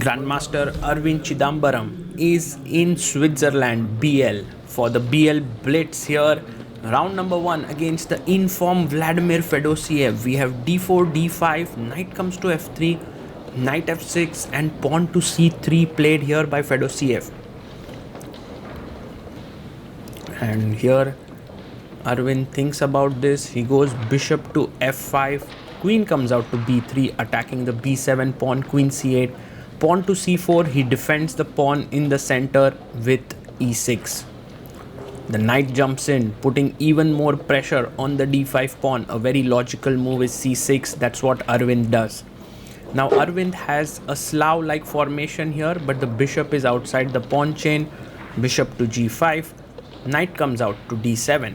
Grandmaster Aravindh Chithambaram is in Switzerland, Biel, for the Biel Blitz here. Round number 1 against the informed Vladimir Fedoseev. We have d4, d5, knight comes to f3, knight f6 and pawn to c3 played here by Fedoseev. And here Aravindh thinks about this. He goes bishop to f5, queen comes out to b3, attacking the b7 pawn, queen c8, pawn to c4. He defends the pawn in the center with e6. The knight jumps in, putting even more pressure on the d5 pawn. A very logical move is c6. That's what Aravindh does. Now Aravindh has a Slav-like formation here, but the bishop is outside the pawn chain. Bishop to g5, knight comes out to d7.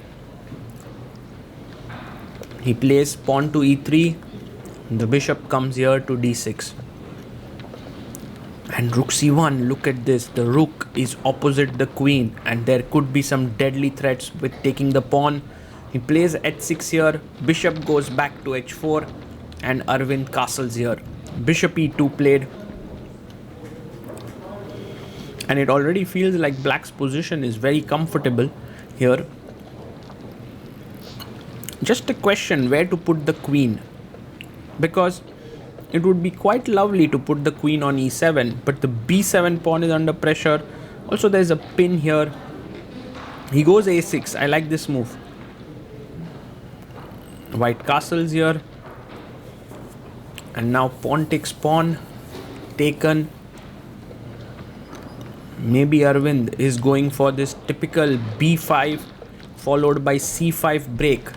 He plays pawn to e3, the bishop comes here to d6. And rook c1, look at this, the rook is opposite the queen and there could be some deadly threats with taking the pawn. He plays h6 here, bishop goes back to h4 and Aravindh castles here. Bishop e2 played. And it already feels like black's position is very comfortable here. Just a question where to put the queen, because it would be quite lovely to put the queen on e7, but the b7 pawn is under pressure. Also there's a pin here. He goes a6. I like this move. White castles here. And now pawn takes pawn. Taken. Maybe Aravindh is going for this typical b5 followed by c5 break.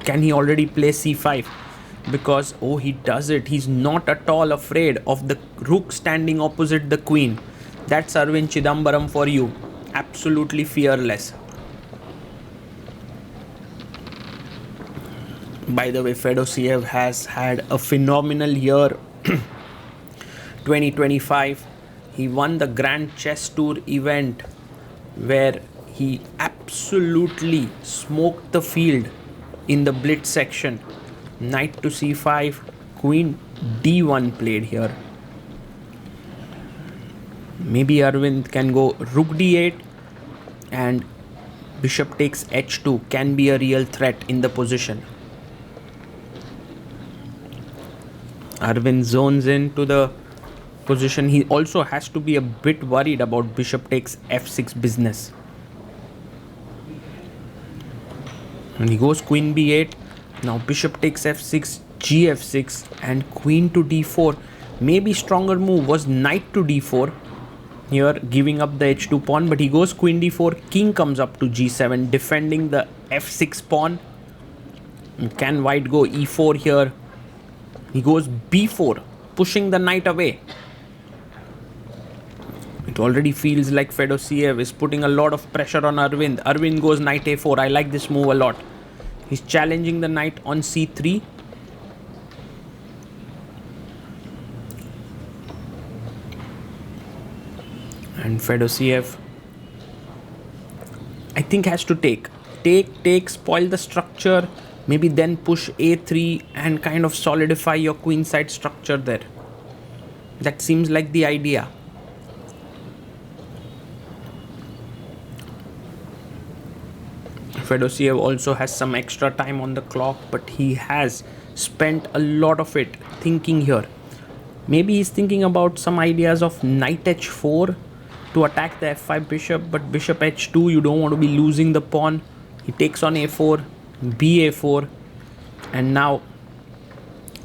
Can he already play c5? Because, oh, he does it. He's not at all afraid of the rook standing opposite the queen. That's Aravindh Chithambaram for you. Absolutely fearless. By the way, Fedoseev has had a phenomenal year. 2025. He won the Grand Chess Tour event where he absolutely smoked the field in the blitz section. Knight to c5, queen d1 played here. Maybe Aravindh can go rook d8 and bishop takes h2 can be a real threat in the position. Aravindh zones into the position. He also has to be a bit worried about bishop takes f6 business. And he goes queen b8. Now bishop takes f6, gf6 and queen to d4. Maybe stronger move was knight to d4. Here giving up the h2 pawn, but he goes queen d4, king comes up to g7, defending the f6 pawn. Can white go e4 here? He goes b4, pushing the knight away. It already feels like Fedoseev is putting a lot of pressure on Aravindh. Aravindh goes knight a4. I like this move a lot. He's challenging the knight on c3. And Fedoseev, I think, has to take, spoil the structure, maybe then push a3 and kind of solidify your queenside structure there. That seems like the idea. Fedoseev also has some extra time on the clock, but he has spent a lot of it thinking here. Maybe he's thinking about some ideas of knight h4 to attack the f5 bishop, but bishop h2, you don't want to be losing the pawn. He takes on a4, ba4, and now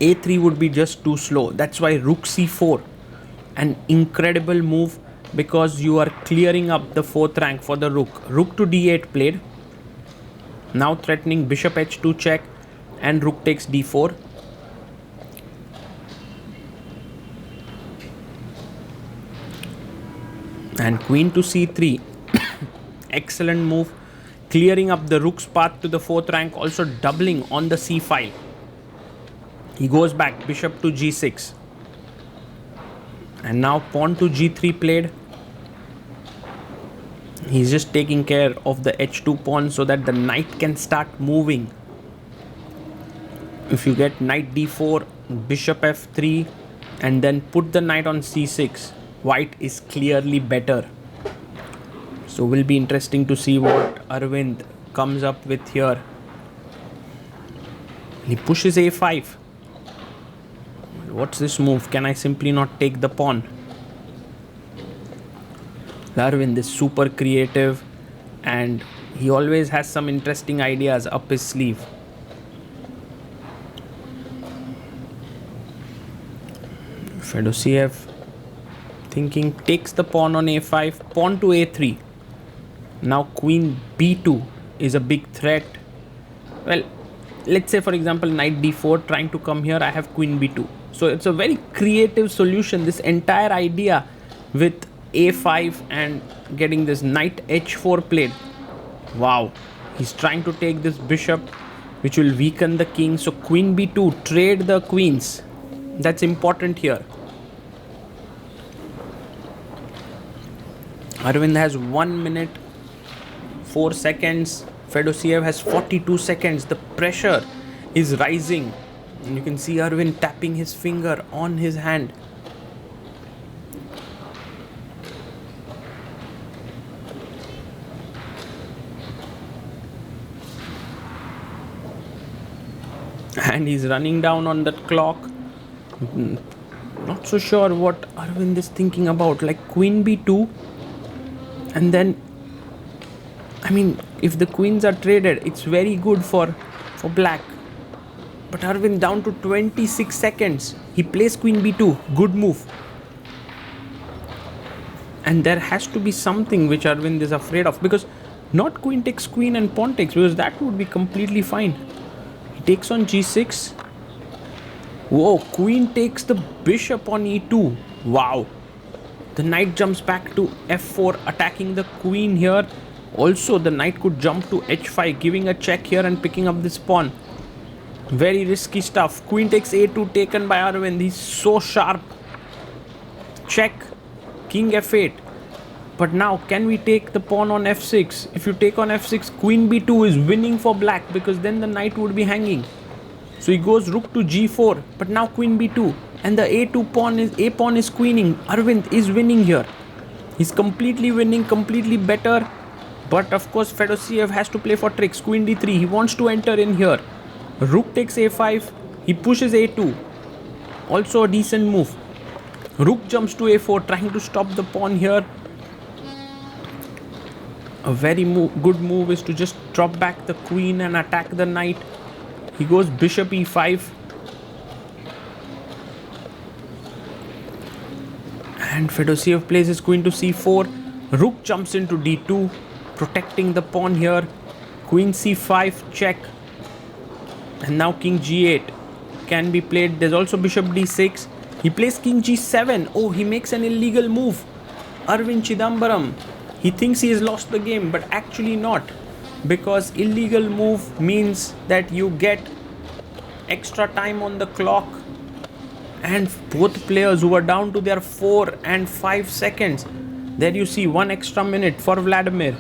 a3 would be just too slow. That's why rook c4, an incredible move, because you are clearing up the 4th rank for the rook. Rook to d8 played. Now threatening bishop h2 check and rook takes d4. And queen to c3. Excellent move. Clearing up the rook's path to the 4th rank, also doubling on the c file. He goes back, bishop to g6. And now pawn to g3 played. He's just taking care of the h2 pawn so that the knight can start moving. If you get knight d4, bishop f3, and then put the knight on c6. White is clearly better. So will be interesting to see what Aravindh comes up with here. He pushes a5. What's this move? Can I simply not take the pawn? Aravindh is super creative and he always has some interesting ideas up his sleeve. Fedoseev thinking, takes the pawn on a5, pawn to a3. Now queen b2 is a big threat. Well, let's say for example knight d4 trying to come here, I have queen b2. So it's a very creative solution, this entire idea with a5 and getting this knight h4 played. Wow, he's trying to take this bishop which will weaken the king. So queen b2, trade the queens. That's important here. Aravindh has 1 minute 4 seconds. Fedoseev has 42 seconds. The pressure is rising. And you can see Aravindh tapping his finger on his hand. And he's running down on that clock. Not so sure what Aravindh is thinking about. Like queen b2. And then, I mean, if the queens are traded, it's very good for black. But Aravindh down to 26 seconds. He plays queen b2. Good move. And there has to be something which Aravindh is afraid of. Because not queen takes queen and pawn takes. Because that would be completely fine. He takes on g6. Whoa, queen takes the bishop on e2. Wow. The knight jumps back to f4, attacking the queen here. Also, the knight could jump to h5, giving a check here and picking up this pawn. Very risky stuff. Queen takes a2, taken by Aravindh. He's so sharp. Check. King f8. But now, can we take the pawn on f6? If you take on f6, queen b2 is winning for black because then the knight would be hanging. So he goes rook to g4, but now queen b2. And the a2 pawn is queening. Aravindh is winning here. He's completely winning, completely better. But of course Fedoseev has to play for tricks. Queen d3. He wants to enter in here. Rook takes a5. He pushes a2. Also a decent move. Rook jumps to a4, trying to stop the pawn here. A very good move is to just drop back the queen and attack the knight. He goes bishop e5. And Fedoseev plays his queen to c4. Rook jumps into d2, protecting the pawn here. Queen c5, check. And now king g8 can be played. There's also bishop d6. He plays king g7. Oh, he makes an illegal move. Aravindh Chithambaram. He thinks he has lost the game, but actually not. Because illegal move means that you get extra time on the clock. And both players who are down to their 4 and 5 seconds. There you see 1 extra minute for Vladimir.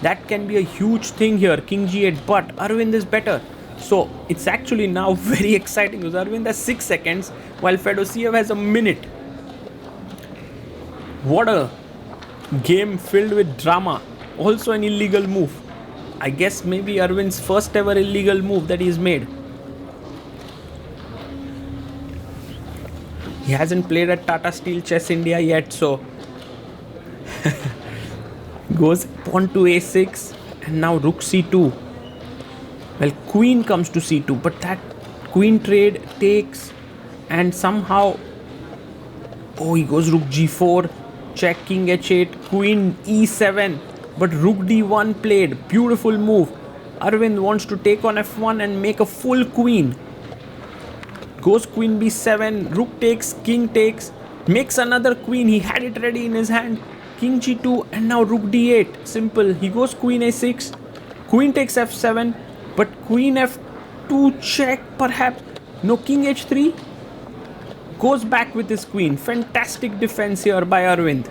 That can be a huge thing here. King g8, but Aravindh is better. So it's actually now very exciting because Aravindh has 6 seconds while Fedoseev has a minute. What a game filled with drama. Also an illegal move. I guess maybe Aravindh's first ever illegal move that he's made. He hasn't played at Tata Steel Chess India yet, so goes pawn to a6 and now rook c2. Well, queen comes to c2, but that queen trade takes and somehow, oh, he goes rook g4, check, king h8, queen e7, but rook d1 played. Beautiful move. Aravindh wants to take on f1 and make a full queen. Goes queen b7, rook takes, king takes, makes another queen. He had it ready in his hand. King g2 and now rook d8. Simple. He goes queen a6, queen takes f7, but queen f2 check perhaps. No, king h3. Goes back with his queen. Fantastic defense here by Aravindh.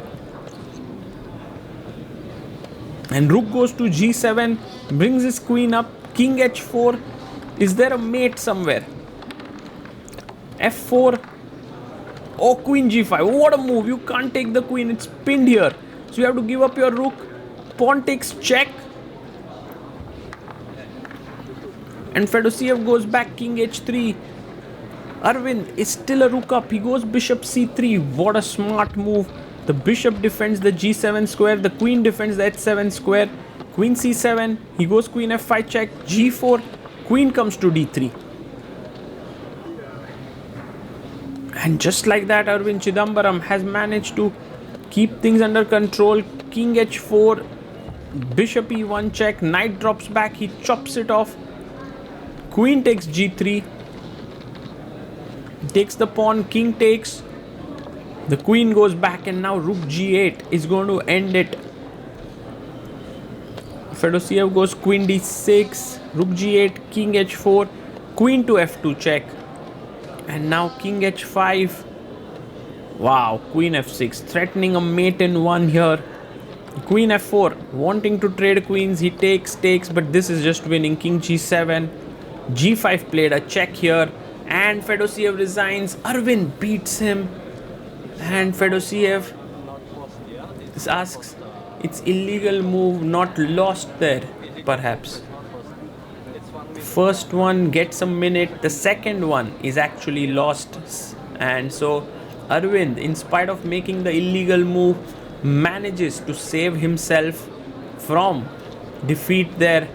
And rook goes to g7, brings his queen up. King h4. Is there a mate somewhere? f4. Oh, queen g5. What a move. You can't take the queen. It's pinned here. So you have to give up your rook. Pawn takes check. And Fedoseev goes back king h3. Aravindh is still a rook up. He goes bishop c3. What a smart move. The bishop defends the g7 square. The queen defends the h7 square. Queen c7. He goes queen f5 check. g4. Queen comes to d3. And just like that, Aravindh Chithambaram has managed to keep things under control. King h4. Bishop e1 check. Knight drops back. He chops it off. Queen takes g3. Takes the pawn. King takes. The queen goes back, and now rook g8 is going to end it. Fedoseev goes queen d6, rook g8, king h4, queen to f2 check. And now king h5. Wow, queen f6, threatening a mate in one here. Queen f4, wanting to trade queens. He takes, but this is just winning. King g7, g5 played a check here. And Fedoseev resigns. Aravindh beats him. And Fedoseev asks, it's illegal move, not lost there, perhaps. First one gets a minute, the second one is actually lost. And so Aravindh, in spite of making the illegal move, manages to save himself from defeat there,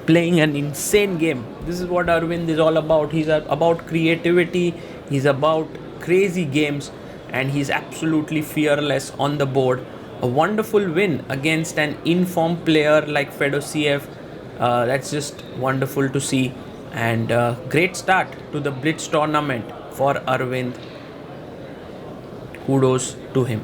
playing an insane game. This is what Aravindh is all about. He's about creativity, he's about crazy games, and he's absolutely fearless on the board. A wonderful win against an informed player like Fedoseev. That's just wonderful to see, and great start to the Blitz tournament for Aravindh. Kudos to him.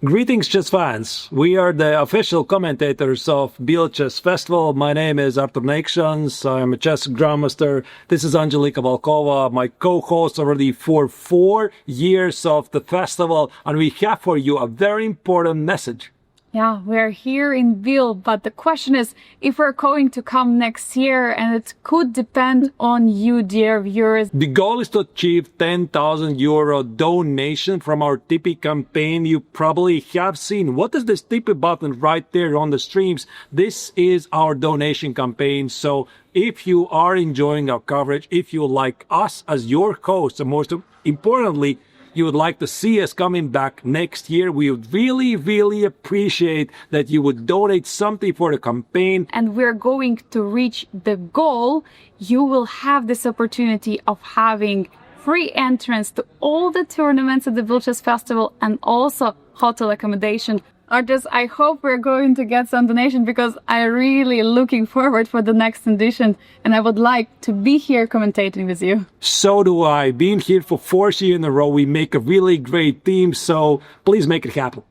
Greetings, chess fans. We are the official commentators of Biel Chess Festival. My name is Artur Neiksans. I'm a chess grandmaster. This is Angelika Volkova, my co-host already for 4 years of the festival. And we have for you a very important message. Yeah, we're here in Biel, but the question is if we're going to come next year, and it could depend on you, dear viewers. The goal is to achieve €10,000 donation from our Tippy campaign. You probably have seen, what is this Tippy button right there on the streams? This is our donation campaign. So if you are enjoying our coverage, if you like us as your hosts, and most importantly, you would like to see us coming back next year, we would really, really appreciate that you would donate something for the campaign. And we're going to reach the goal. You will have this opportunity of having free entrance to all the tournaments at the Biel Chess Festival and also hotel accommodation. Artists, I hope we're going to get some donation, because I'm really looking forward for the next edition, and I would like to be here commentating with you. So do I. Being here for 4 years in a row, we make a really great team, so please make it happen.